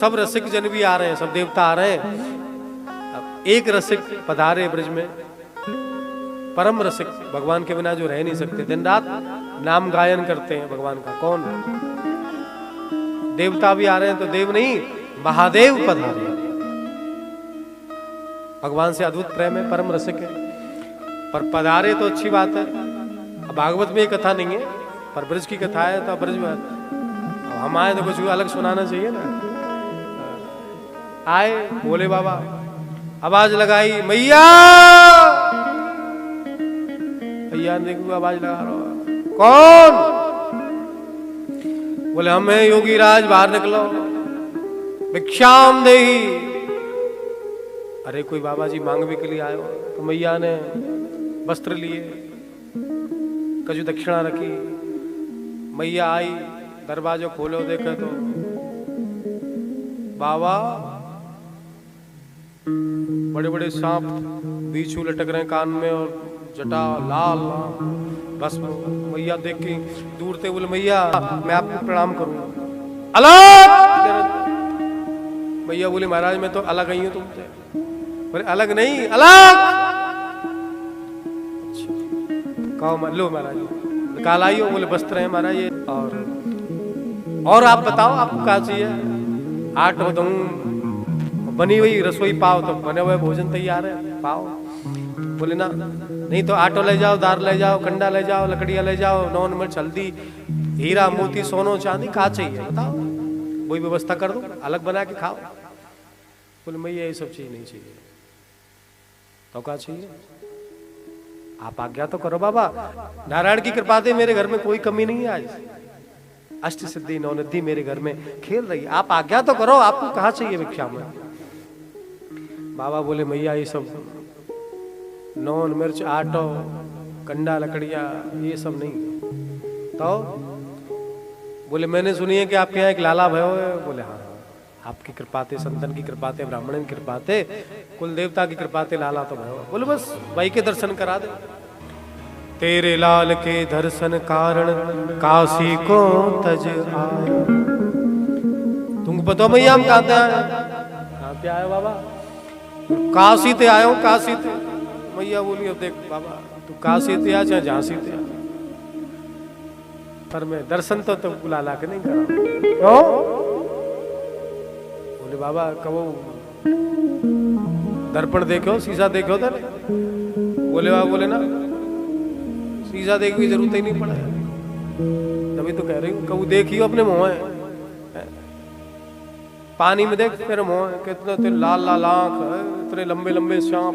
सब रसिक जन भी आ रहे हैं, सब देवता आ रहे हैं। अब एक रसिक पधारे ब्रज में, परम रसिक, भगवान के बिना जो रह नहीं सकते, दिन रात नाम गायन करते हैं भगवान का। कौन? देवता भी आ रहे हैं, तो देव नहीं महादेव पधारे। भगवान से अद्भुत प्रेम है, परम रसिक है, पर पधारे तो अच्छी बात है। अब भागवत में ये कथा नहीं है, पर ब्रज की कथा है, तो ब्रज में हम आए तो कुछ अलग सुनाना चाहिए ना। आए बोले बाबा, आवाज लगाई, मैया मैया देखो आवाज लगा रहा हो। कौन? बोले हम हैं योगी राज, बाहर निकलो, भिक्षाम देही। अरे कोई बाबा जी मांगने के लिए आए हो? तो मैया ने वस्त्र लिए, कजू दक्षिणा रखी। मैया आई, दरवाजा खोलो, देखा तो बाबा बड़े बड़े सांप बीछू लटक रहे कान में, और जटा लाल बस। मैया देख के दूर से बोले, मैया मैं आपको प्रणाम करूंगा। अलग! मैया बोली, महाराज मैं तो अलग आई हूं तुमसे। बोले अलग नहीं, अलग। कहो लो महाराज, निकाल आई हो। बोले वस्त्र है महाराज ये, और आप बताओ आपको क्या चाहिए? आटा दूं, बनी हुई रसोई पाओ, तो बने हुए भोजन तैयार है, पाओ। बोले ना, नहीं तो आटो ले जाओ, दार ले जाओ, कंडा ले जाओ, लकड़ियां ले जाओ, नौन मिर्च हल्दी, हीरा मोती सोनो चांदी, कहा चाहिए बताओ, वही व्यवस्था कर दो, अलग बना के खाओ। बोले मैया ये सब चीज नहीं चाहिए। तो क्या चाहिए? आप आज्ञा तो करो बाबा, नारायण की कृपा से मेरे घर में कोई कमी नहीं है। आज अष्ट सिद्धि नवनिधि मेरे घर में खेल रही है, आप आज्ञा तो करो, आपको कहाँ चाहिए भिक्षा में? बाबा बोले मैया ये सब नौन मिर्च आटो कंडा लकड़िया ये सब नहीं। तो बोले मैंने सुनी है कि आपके यहाँ एक लाला भयो है। बोले हाँ, आपकी कृपा थे, संतन की कृपा थे, ब्राह्मण की कृपा थे, कुल देवता की कृपा थे, लाला तो भयो। बोले बस भाई के दर्शन करा दे। तेरे लाल के दर्शन कारण काशी को तज आया। तुमको पता मैया हम कहाँ आए? कहाँ पे आए बाबा? काशी ते आए हो, काशी ते। मैया बोली अब देख बाबा, तू काशी ते आ चाहे झांसी ते आ, पर मैं दर्शन तो तुमको लाला के नहीं करा। क्यों? बोले बाबा कहो दर्पण देखो, शीशा देखो तो नहीं। बोले बाबा बोले ना, शीशा देखने की जरूरत ही नहीं पड़ा, तभी तो कह रही हूँ कभी देखियो अपने मुंह है। पानी में देख तेरे मुंह है, कितना तेरे लाल लाल आंख, इतने लंबे लंबे सांप।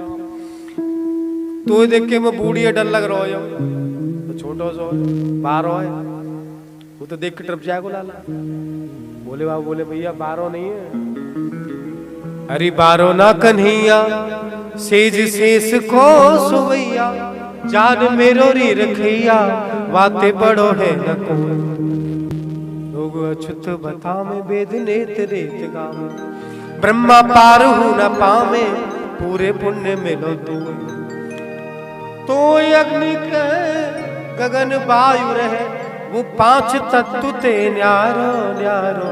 तो ये देख के मैं बूढ़ी है, डर लग रहा है, तो छोटा सो बारो है, वो तो देख के टप जाएगा लाला। बोले बाबा बोले भैया बारो नहीं है। अरे बारो ना कन्हैया, सेज शेष को सुवैया, जान मेरो री रखैया, बातें बड़ो है न को। लोग अछुत बता में वेद नेत रेत गावे, ब्रह्मा पार हूं न पावे, पूरे पुण्य मिलो तो अग्नि के गगन वायु रहे, वो पांच तत्व ते न्यारो न्यारो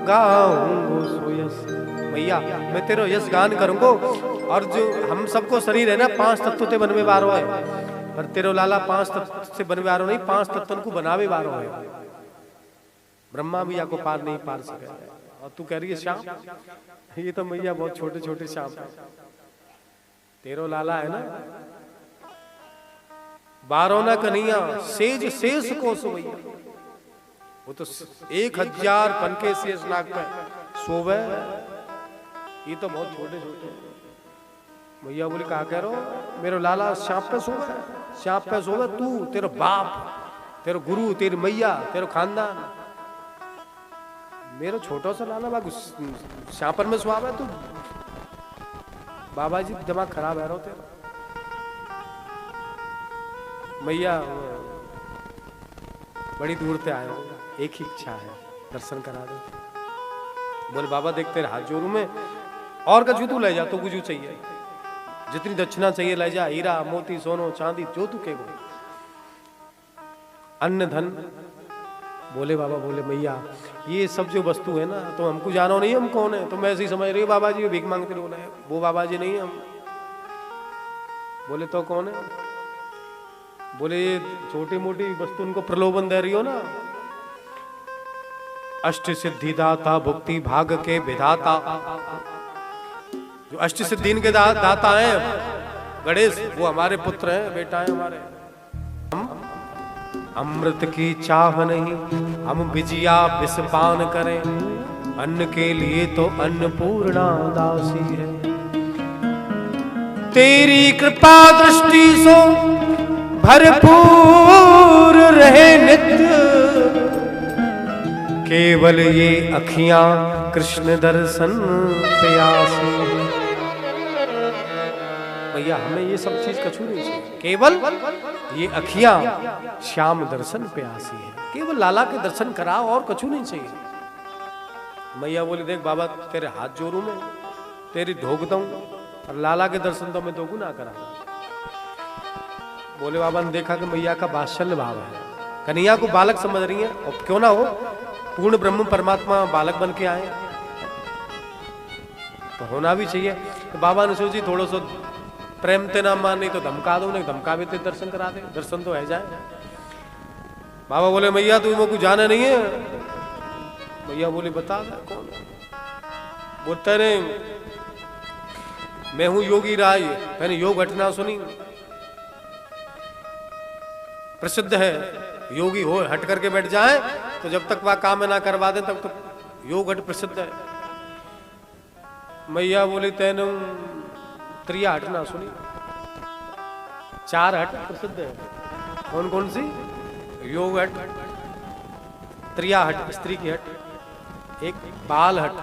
गाऊंगो सो यस। भैया मैं तेरो यश गान करूंगो, और जो हम सबको शरीर है ना पांच तत्व ते बनवे वारो है, पर तेरो लाला पांच तत्व से बनवे वारो नहीं, पांच तत्वन को बनावे वारो है। ब्रह्मा भी को पार नहीं पार सके, और तू कह रही है श्याम? ये तो मैया बहुत छोटे छोटे श्याम है, तेरो लाला है ना। बारो ना कन्हैया, सेज शेष को सुवैया, वो तो 1000 पनके शेष नाग पे सोवे, ये तो बहुत छोटे छोटे। भैया बोले कहा कह रहे हो? मेरे लाला सांप पे सोवे, सांप पे सोवे तू, तेरा बाप, तेरा गुरु, तेरी मैया, तेरा खानदान। मेरा छोटा सा लाला बाबू सांपर में सुहावा तू। बाबा जी दिमाग खराब है रो तेरा। मैया बड़ी दूर से आए हो, एक ही इच्छा है, दर्शन करा दो। बोले बाबा देख तेरे हाथ जोड़ू में, और का तू ले जा, तो कुछ चाहिए, जितनी दक्षिणा चाहिए ले जा, हीरा मोती सोनो चांदी जो तू कहे, अन्न धन। बोले बाबा बोले मैया ये सब जो वस्तु है ना, तो हमको जानो नहीं हम कौन है, तुम ऐसे ही समझ रही हो बाबा जी भीख मांगते बोला है, वो बाबा जी नहीं है हम। बोले तो कौन है? बोले ये छोटी मोटी वस्तु उनको प्रलोभन दे रही हो ना। अष्ट सिद्धि दाता भुक्ति भाग के विधाता, जो अष्ट सिद्धि के दाता हैं गणेश, वो हमारे पुत्र हैं, बेटा है हमारे। हम अमृत की चाह नहीं, हम विजिया विषपान करें, अन्न के लिए तो अन्नपूर्णा दासी है। तेरी कृपा दृष्टि सो भरपूर रहे नित्य, केवल ये अखियां कृष्ण दर्शन प्यासी। भैया हमें ये सब चीज कछु नहीं चाहिए, केवल ये अखियां श्याम दर्शन प्यासी है, केवल लाला के दर्शन कराओ और कछु नहीं चाहिए। मैया बोली देख बाबा तेरे हाथ जोड़ू मैं, तेरी ढोक दूं, और लाला के दर्शन तो मैं दोगुना करा। बोले बाबा ने देखा कि मैया का वात्सल्य भाव है, कन्हैया को बालक समझ रही है, और क्यों ना हो पूर्ण ब्रह्म परमात्मा बालक बन के आए तो होना भी चाहिए। तो बाबा ने सोची थोड़ा सा प्रेम ते ना मान, नहीं तो धमका दो, नहीं धमका भी ते दर्शन करा दे, दर्शन तो है जाए। बाबा बोले मैया तू मुझको जाना नहीं है। मैया बोली बता दे कौन? बोलते ने मैं हूं योगी राय, मैंने योग घटना सुनी, प्रसिद्ध है, योगी हो हट करके बैठ जाए तो जब तक वह काम ना करवा दे तब तक योग हट प्रसिद्ध है। मैया बोली तेन त्रिया हट ना सुनी, 4 हट प्रसिद्ध है। कौन कौन सी? योग हट, त्रिया हट स्त्री की हट, एक बाल हट,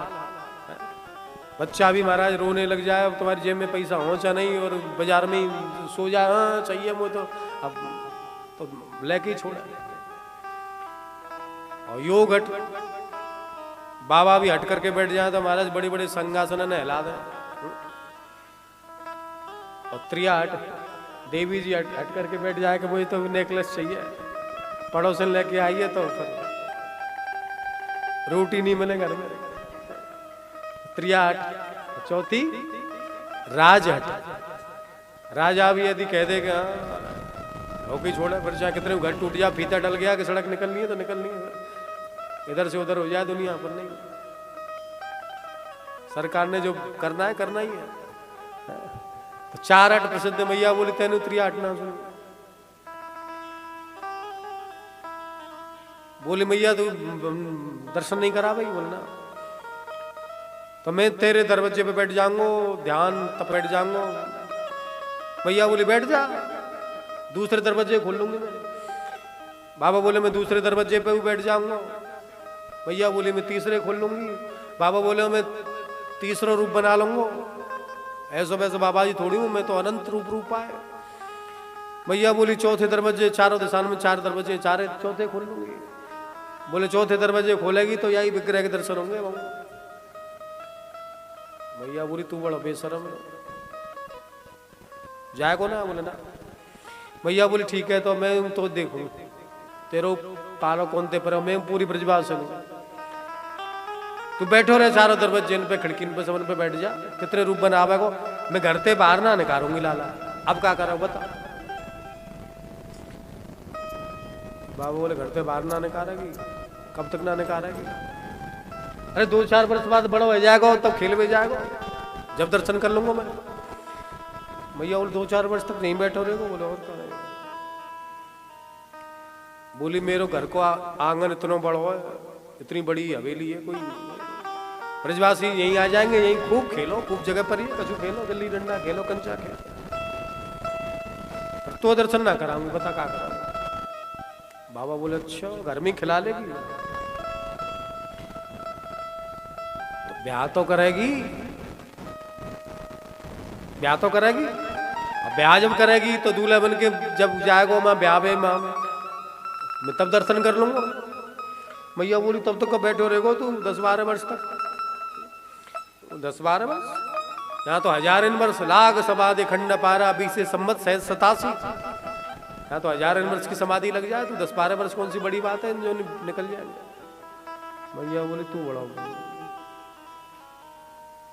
बच्चा भी महाराज रोने लग जाए, अब तुम्हारी जेब में पैसा होचा नहीं और बाजार में ही सो जाए, हाँ चाहिए मुझे तो, अब तो लेके ही छोड़ा। और योग हट, बाबा भी हट करके बैठ जाए तो महाराज बड़े बड़े संगासन नहला दें। और त्रिया हट, देवी जी हट करके बैठ जाए कि मुझे तो नेकलेस चाहिए, पड़ोसन लेके आइए तो फिर रोटी नहीं मिले घर में। त्रिया हट। चौथी राज हट, राजा भी यदि कह देगा होके छोड़ा, फिर चाहे कितने घर टूट जा, फीता डल गया कि सड़क निकलनी है तो निकलनी है, इधर से उधर हो जाए दुनिया पर नहीं, सरकार ने जो करना है करना ही है। तो 4 हट प्रसिद्ध। मैया बोली तेन त्रिया हट ना सुन। बोली मैया तू दर्शन नहीं करा भाई? बोलना तो मैं तेरे दरवाजे पे बैठ जाऊंगा, ध्यान तब बैठ जाऊंगा। मैया बोली बैठ जा, दूसरे दरवाजे खोल लूंगी मैं। बाबा बोले मैं दूसरे दरवाजे पे भी बैठ जाऊंगा। मैया बोली मैं तीसरे खोल लूंगी। बाबा बोले मैं तीसरा रूप बना लूंगा। ऐसा वैसे बाबा जी थोड़ी हूं, मैं तो अनंत रूप आए। मैया बोली चौथे दरवाजे, चारों दिशा में 4 दरवाजे, चौथे खोल लूंगी। बोले चौथे दरवाजे खोलेगी तो यही विग्रह के दर्शन होंगे। मैया बोली तू बड़ा बेशरम है, जाए को ना? बोले ना। मैया बोली ठीक है, तो मैं तो देखूं तेरो पालो कौन ते पर, मैं पूरी ब्रजवास हूं, तू बैठो रहे चारों दरवाजे पे, खिड़की पे, सब पे बैठ जा। कितने रूप बनावे को, मैं घर से बाहर ना निकालूंगी लाला। अब क्या करो बता? बाबा बोले घर से बाहर ना निकालेगी, कब तक ना निकालेगी? अरे 2-4 वर्ष बाद बड़ा हो जाएगा तब खेल में जाएगा, जब दर्शन कर लूंगा मैं। भैया बोले 2-4 वर्ष तक नहीं बैठो रहेगा। बोले और क्या? बोली मेरे घर को आंगन इतना बड़ा है, इतनी बड़ी हवेली है, कोई ब्रजवासी यहीं आ जाएंगे, यहीं खूब खेलो, खूब जगह पर ही कछु खेलो, गिल्ली डंडा खेलो, कंचा खेलो, तो दर्शन ना कराऊंगी, बता क्या कराऊंगा? बाबा बोले अच्छा घर में खिला लेगी तो ब्याह तो करेगी, ब्याह तो करेगी। अब ब्याह जब करेगी तो दूल्हा बन के जब जाएगा मैं ब्याह में मैं तब दर्शन कर लूंगा। मैया बोली तब तो कब बैठे रहेगा तू 10-12 वर्ष तक? 10-12 वर्ष? यहाँ तो 1000 वर्ष, लाख समाधि खंड पारा 20 संवत 87। यहाँ तो 1000 वर्ष की समाधि लग जाए तो 10-12 वर्ष कौन सी बड़ी बात है जो निकल जाएंगे। मैया बोली तू बड़ा हो।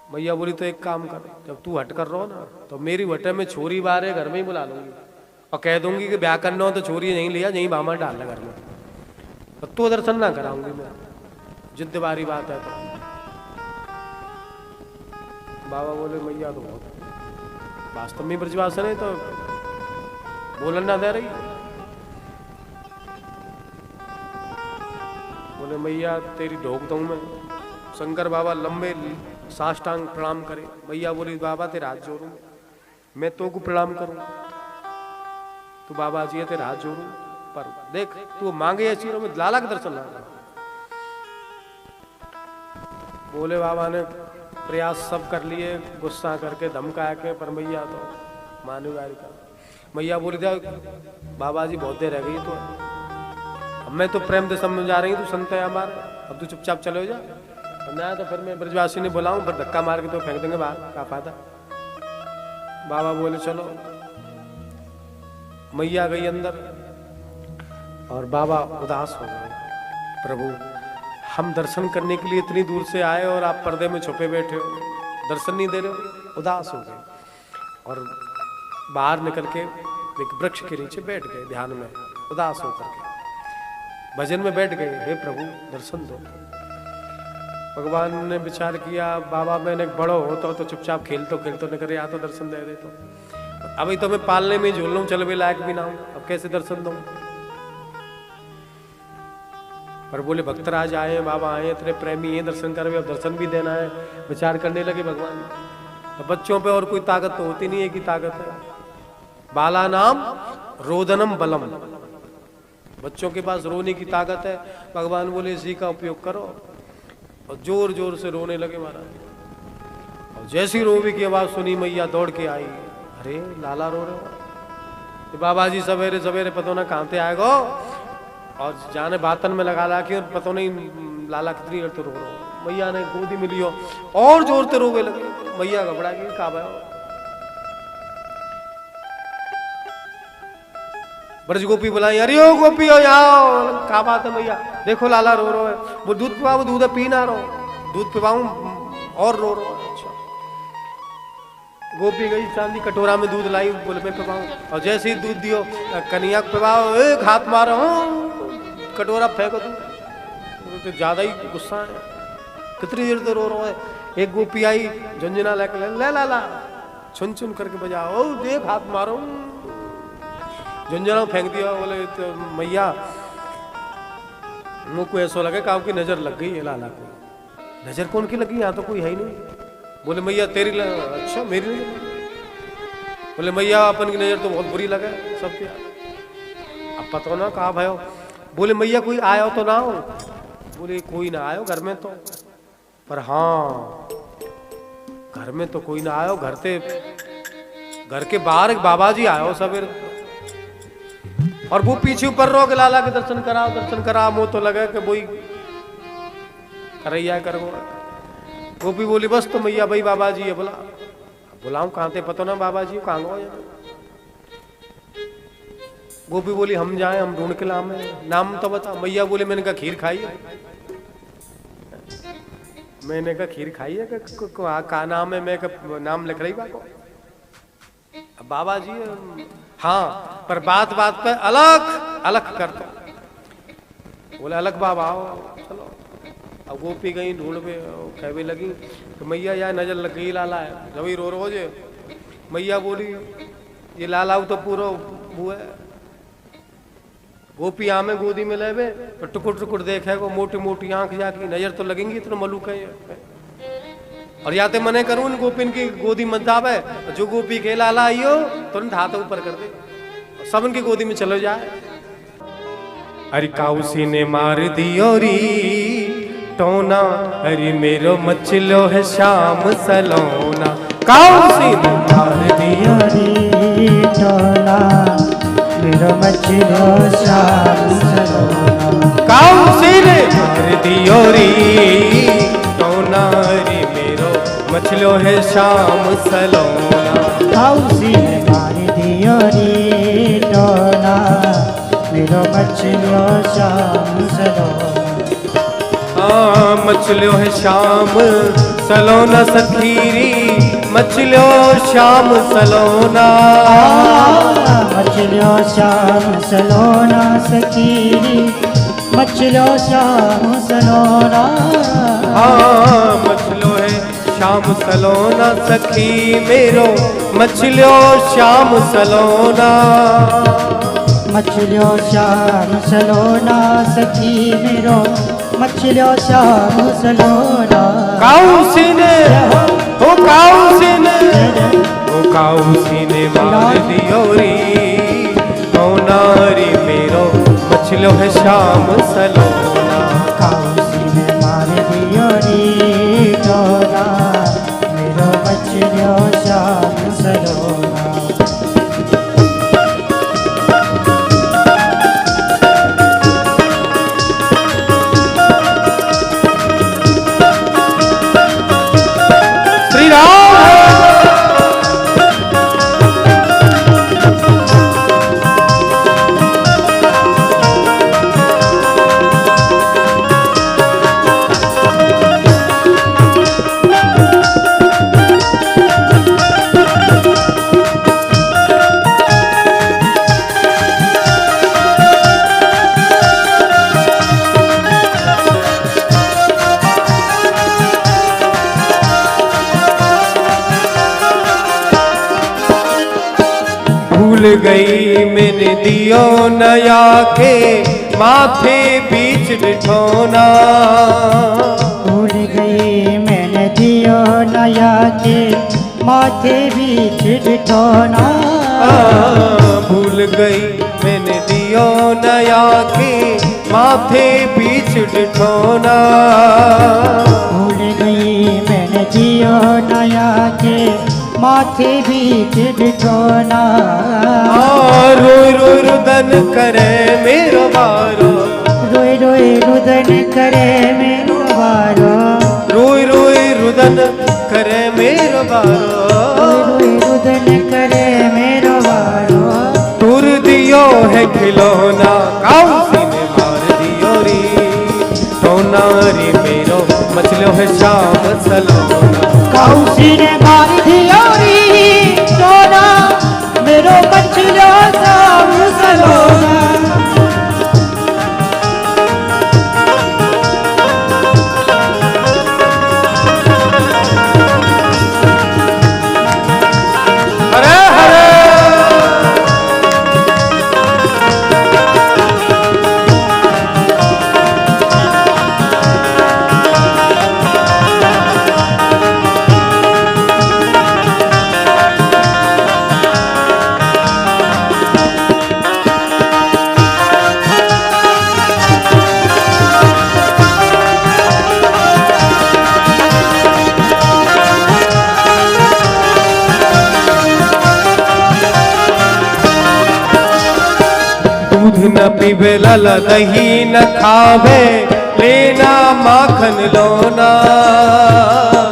मैया बोली तो एक काम कर, जब तू हट कर रहो ना तो मेरी वटे में छोरी बारे घर में ही बुला लूंगी और कह दूंगी कि ब्याह करना हो तो छोरी नहीं लिया, यहीं बामा डालना घर में, तो दर्शन ना कराऊंगी मैं, जिद्द बारी बात है तो। बाबा बोले मैया तो बहुत वास्तव में ब्रजवासन है तो बोलन ना दे रही। बोले मैया तेरी ढोक दूं मैं। शंकर बाबा लंबे साष्टांग प्रणाम करे। मैया बोली बाबा तेरे हाथ जोड़ू, मैं तो को प्रणाम करूं, तू बाबा जी है तेरे हाथ जोड़ू, पर देख तू मांगे ऐसी में लाला के दर्शन ना। बोले बाबा ने प्रयास सब कर लिए, गुस्सा करके धमका के, पर मैया तो मानू गारी का। मैया बोली था बाबा जी बहुत देर रह गई तो अब मैं तो प्रेम से समझा रही हूँ, तू संत है हमारे, अब तू चुपचाप चले जा ना, तो फिर मैं ब्रजवासी ने बुलाऊं पर धक्का मार के तो फेंक देंगे बाहर, क्या फायदा। बाबा बोले चलो। मैया गई अंदर और बाबा उदास हो गए। प्रभु हम दर्शन करने के लिए इतनी दूर से आए और आप पर्दे में छुपे बैठे हो, दर्शन नहीं दे रहे हो। उदास हो गए और बाहर निकल के एक वृक्ष के नीचे बैठ गए ध्यान में, उदास होकर के भजन में बैठ गए। हे प्रभु दर्शन दो। भगवान ने विचार किया बाबा मैंने बड़ो होता तो चुपचाप खेलतो न करे, या तो दर्शन दे दे तो अभी तो मैं पालने में झूल लूं, चल भी लायक भी ना हूं, अब कैसे दर्शन दूं। पर बोले भक्तराज आए हैं, बाबा आए हैं, तेरे प्रेमी हैं, दर्शन कर, अब दर्शन भी देना है। विचार करने लगे भगवान। तो बच्चों पे और कोई ताकत तो होती नहीं है कि ताकत है। बाला नाम रोदनम बलम, बच्चों के पास रोने की ताकत है। भगवान बोले इसी का उपयोग करो, और जोर जोर से रोने लगे महाराज। और जैसी रोवी की आवाज सुनी मैया दौड़ के आई, अरे लाला रो रहे हो। बाबा जी सवेरे सवेरे पता ना कहाँ से आएगो, और जाने बातन में लगा के पता नहीं लाला कितनी देर तो रो रहा हो। मैया ने गोदी मिली हो और जोर से रोवे लगे। मैया घबरा गई, कहा भाई ब्रज गोपी बुलाई, अरे ओ गोपी हो यहाँ, क्या बात है मैया, देखो लाला रो रहा है, वो दूध पिवाओ, दूध पी ना रो, दूध पिवाऊं और रो रो। अच्छा गोपी गई चांदी कटोरा में दूध लाई, बोले मैं पिवाऊं, और जैसे ही दूध दियो कन्हैया पिवाओ, एक हाथ मारो कटोरा फेंको दूध, तो ज्यादा ही गुस्सा है, कितनी देर से रो रहा है। एक गोपी आई झुंझुना लेकर, ले लाला छुन छुन करके बजाओ, देख हाथ मारो, झुंझुना फेंक दिया। बोले तो मैया मुझको ऐसा लगे कि आपकी नजर लग गई है लाला को। नजर कौन की लगी, यहाँ तो कोई है ही नहीं। बोले मैया तेरी अच्छा मेरी नजर। बोले मैया अपन की नजर तो बहुत बुरी लगे सबके, अब पता ना कहा भयो। बोले मैया कोई आया हो तो ना हो। बोले कोई ना आयो घर में तो, पर हाँ घर में तो कोई ना आयो, घर के बाहर एक बाबा जी आयो सवेरे, और वो पीछे ऊपर रो के लाला के दर्शन करा, मुँह तो लगा कि वही करैया कर। गोपी बोली बस तो मैया भाई बाबा जी है, बोला बुलाऊं कहाँ थे, पता ना बाबा जी कहाँ गो। गोपी बोली हम जाए, हम ढूंढ के लाम है, नाम तो बता। मैया बोले मैंने कहा खीर खाई है, मैंने कहा खीर खाई है, का नाम है, मैं नाम लिख रही बाको बाबा जी। हाँ पर बात बात पे अलग अलग करता। बोले अलग बाबा आओ चलो। अब गोपी गई ढूंढ पे, कहने लगी तो मैया यार नजर लग गई लाला है, जब ही रो रोजे। मैया बोली ये लाला तो पूरा हुआ है। गोपी आमे गोदी में लेवे तो टुकुर टुकुर देखे को, मोटी मोटी आंख जाकी, नजर तो लगेंगी इतना मलूक है। और या तो मने करूं इन गोपिन की गोदी मत जावे, जो गोपी के लाला आइयो तुरंत हाथ ऊपर कर दे, सब उनकी गोदी में चलो जाए। अरे काउसी ने मार दियो री टोना, अरे मेरो मचलो है शाम सलोना। काउसी ने मार दियो री टोना, मेरो मचलो शाम सलोना। काउसी ने मार दियो री टोना, रे मेरो मचलो है शाम सलोना। काउसी ने मार दियो री टोना, मेरो मचलो शाम सलोना। हाँ मचलो है शाम सलोना सखीरी, मचलो श्याम सलोना। मचलो श्याम सलोना सखीरी, मचलो श्याम सलोना। हाँ मचलो है श्याम सलोना सखी मेरो, मचलो श्याम सलोना। मचलो श्याम सलोना सखी मेरो, मचलो श्याम सलोना। काउसिने ओ काउसिने ओ काउसिने मार दियो री, नारी मेरो मचलो है श्याम सलोना। काउसिने मार दियो री डोरा, मेरो मचलो श्याम सलोना। भूल गई मैंने दियो नया के माथे बीच बिठोना। भूल गई मैंने दियो नया के माथे बीच बिठोना। भूल गई मैंने दियो नया के माथे बीच बिठोना। भूल गई मैंने दियो नया के माथे बीच बिठोना। रोई रोई रुदन करे मेरो बारो, रोई रोई रुदन करे मेरो बारो। रोई रोई रुदन करे मेरो बारो। रोई रुदन करे मेरो बारो। तुर दियो है खिलौना, काउसी ने मार दियो री, टोना रे मेरो मचलो है श्याम सलोना। काउसी ने मार दियो री टोना, मेरो मचलो श्याम सलोना। हरे हरे दूध न पीवे लाला दही न खावे, लेना माखन लोना।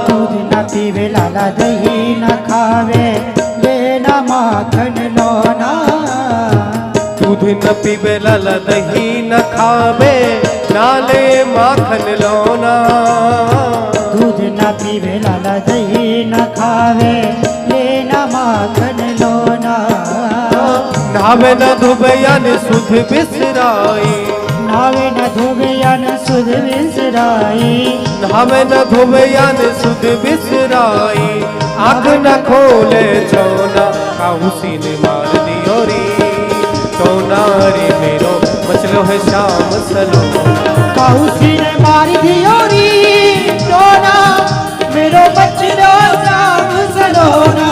दूध न पीवे लाला दही न खावे, लेना माखन लोना। दूध न पीवे लाला दही न खावे, नाले माखन लोना। दूध न पीवे लाला दही न खावे, लेना माखन लोना। नावे न धुबैयन सुध बिसराई, नावे न धोबेयन सुध बिसराई। नावे न धुबैयन सुध बिसराई, आँख न खोले चौना, काउसी ने मार दियो री, टोना रे मेरो मचलो है श्याम सलोना। काउसी ने मार दियो री टोना, मेरो मचलो श्याम सलोना।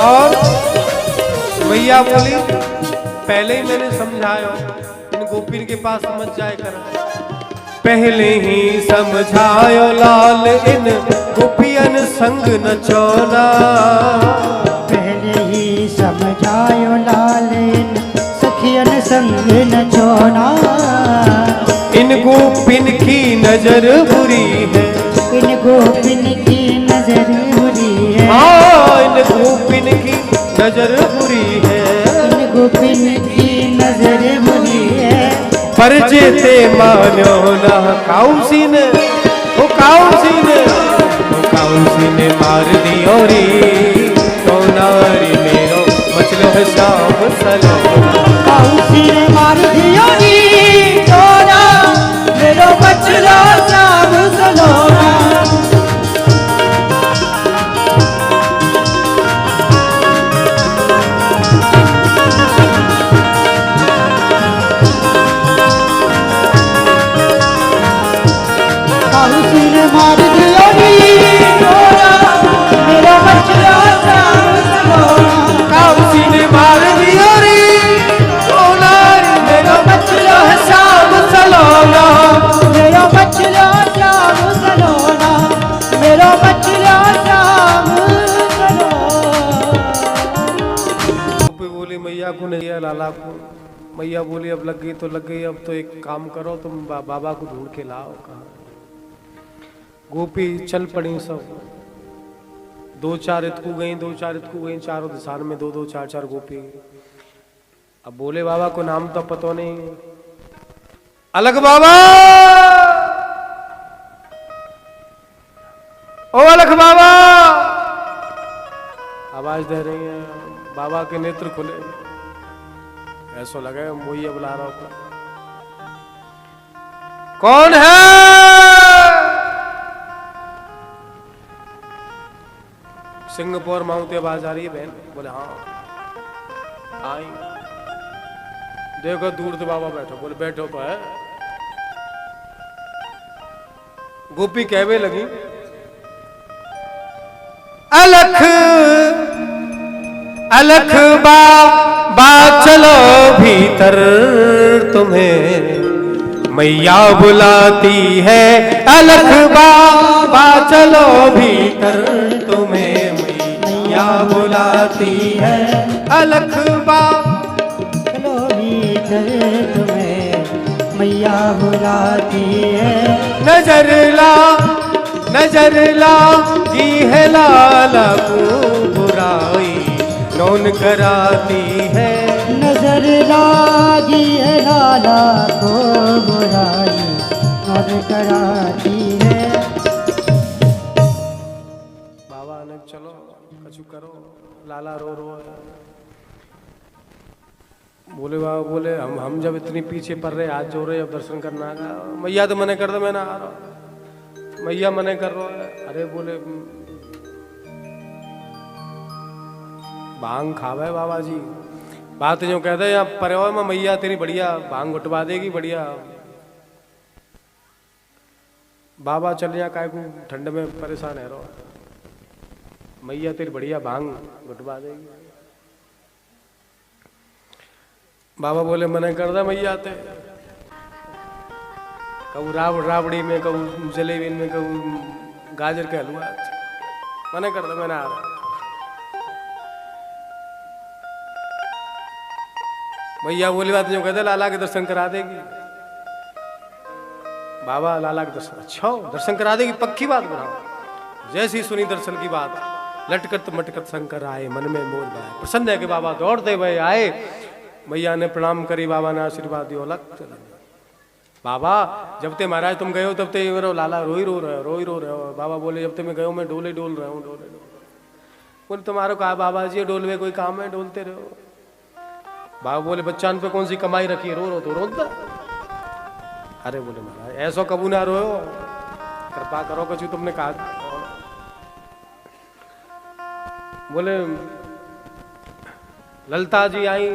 और भैया बोली पहले ही मैंने समझायो, इन गोपीन के पास समझ जाए कर। पहले ही समझायो लाल इन गोपियन संग न चोना। पहले ही समझा लायो लालेन सखियन संग न छोना। इन गोपिन की नजर बुरी है, इन गोपिन की नजर बुरी है, हाँ इन गोपिन की नजर बुरी है, इन गोपिन की नजर बुरी है। पर जेते मानो ना काउसी ने, ओ काउसी ने, ओ काउसी ने मार दियो रे तो नारी मेरो मचलो है शाम सलोना। काउसी ने मार दियो नी तोरा मेरो बचलो शाम सलोना। काउसी ने मार दियो नी तोरा मेरो बचलो शाम सलोना। काउसी ने मार दियो रे तो नारी मेरो मचलो है शाम सलोना। मेरो बचलो शाम सलोना, मेरो बचलो शाम सलोना। गोपी बोली मैया को नहीं है लाला को। मैया बोली अब लग गई तो लग गई, अब तो एक काम करो तुम बाबा को ढूंढ के लाओ। कहा गोपी चल पड़ी सब, दो चार इतकू गई, दो चार इतकू गई, चारों दिशा में दो दो चार चार गोपी। अब बोले बाबा को नाम तो पता नहीं, अलग बाबा, ओ अलग बाबा, आवाज दे रही है। बाबा के नेत्र खुले, ऐसा लगा मोहिया बुला रहा होगा। कौन है? सिंगापुर माउंट आवाज आ रही है बहन। बोले हाँ आई। देखो दूर से बाबा बैठो। बोले बैठो तो है। गोपी कहवे लगी अलख अलख बाबा चलो भीतर, तुम्हें मैया बुलाती है। अलख बाबा चलो भीतर, तुम्हें मैया बुलाती है। अलख बाबा चलो भीतर, तुम्हें मैया बुलाती है। नजर ला की है लाला को बुराई नौन कराती है। नजर लागी है लाला को बुराई नौन कराती है। बाबा ने चलो कछु करो, लाला रो है। बोले बाबा बोले हम जब इतनी पीछे पड़ रहे, हाथ जोड़ रहे, अब दर्शन करना आगा। मैया तो मने कर दो, मैं ना आ रहा। मैया मने कर रहा है। अरे बोले भांग खावे बाबा जी। बात जो कहते यहाँ परिवार में मैया तेरी बढ़िया भांग घुटवा देगी बढ़िया। बाबा चल यहाँ काय को ठंड में परेशान है रो, मैया तेरी बढ़िया भांग घुटवा देगी। बाबा बोले मने कर दे मैया ते। कहूँ राबड़ी में, कहूँ जलेबी में, कहूँ गाजर का हलवा, मने कर दे, मैं ना आ रहा। भैया बोली बात जो कहते लाला के दर्शन करा देगी। बाबा लाला के दर्शन, अच्छा दर्शन करा देगी, पक्की बात बनाओ। जैसी सुनी दर्शन की बात, लटकत मटकत शंकर आए, मन में मोर बनाए। प्रसन्न है कि बाबा दौड़ते भय आए। मैया ने प्रणाम करी, बाबा ने आशीर्वाद दियो। अलग बाबा जब ते महाराज तुम गए हो तब ते लाला रोई रो रहे हो। बाबा बोले जब ते मैं गए मैं डोले डोल रहा हूँ, डोले डोल। बोले तुम्हारा कहा बाबा जी डोल में कोई काम है, डोलते रहो। बाबा बोले बच्चान पे कौन सी कमाई रखी है, रो तो रोता। अरे बोले महाराज ऐसा कबू ना रो, कृपा करो कछु तुमने कहा। बोले ललता जी आई।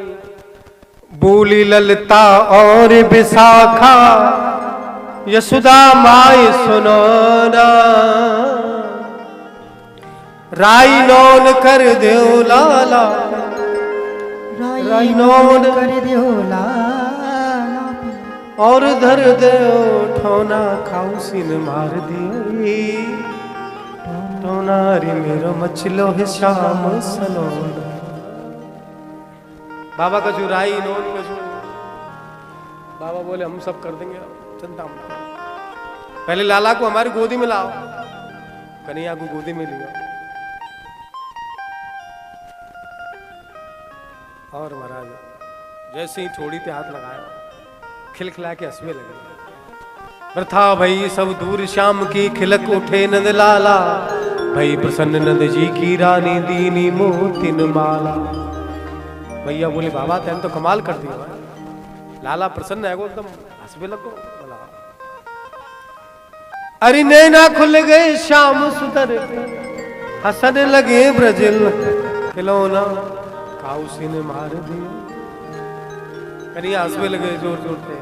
बोली ललता और विशाखा यशोदा माई सुनो ना, राई नौन कर दो लाला, राई नौन कर दो लाला, और धर दो ठोना खाउसिन मार दियो ठोना रे मेरो मचलो है श्याम सलोना। बाबा कछु राई नोन कछु। बाबा बोले हम सब कर देंगे, चिंता मत करो, पहले लाला को हमारी गोदी में लाओ। कन्हैया को गोदी में लिया और महाराज जैसे ही थोड़ी पे हाथ लगाया, खिलखिला के हंसने लगे। प्रथा भई सब दूर श्याम की, खिलक उठे नंद लाला, भई प्रसन्न नंद जी की रानी, दीनी मोतिन माला। भैया बोले बाबा तेन तो कमाल कर दिया, लाला प्रसन्न है, एकदम हंसने लगो। बोला अरे नैना खुल गए श्याम सुंदर, हंसने लगे ब्रजल, खिलौना काउसी ने मार दिया। कन्हैया हंसने लगे जोर जोर से।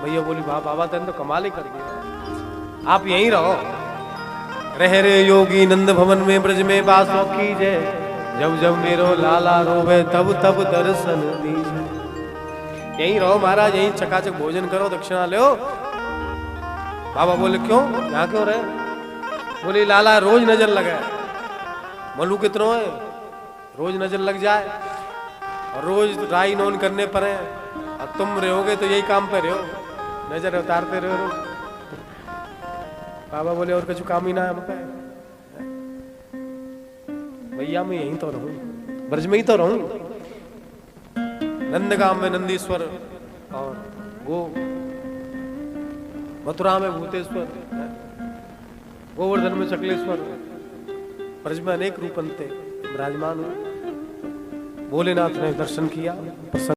भैया बोली बाबा तेन तो कमाल ही कर दिया, आप यहीं रहो। रह रे योगी नंद भवन में, ब्रज में बासों कीजिए, जब जब मेरो लाला रोवे तब तब दर्शन दीजिए। यहीं रहो महाराज, यहीं चकाचक भोजन करो, दक्षिणा लो। बाबा बोले क्यों, यहाँ क्यों रहे? बोले लाला रोज नजर लगे, मलू कितनों है, रोज नजर लग जाए और रोज राई नोन करने पर है, और तुम रहोगे तो यही काम पर रहो, नजर उतारते रहो रोज। बाबा बोले और कुछ काम ही ना है हमको। भैया मैं यहीं तो रहूं, ब्रज में ही तो रहूं। नंदगांव में नंदीश्वर और वो मथुरा में भूतेश्वर, गोवर्धन में शकलेश्वर, ब्रज में अनेक रूप अंते विराजमान हुए। भोलेनाथ ने दर्शन किया, प्रसन्न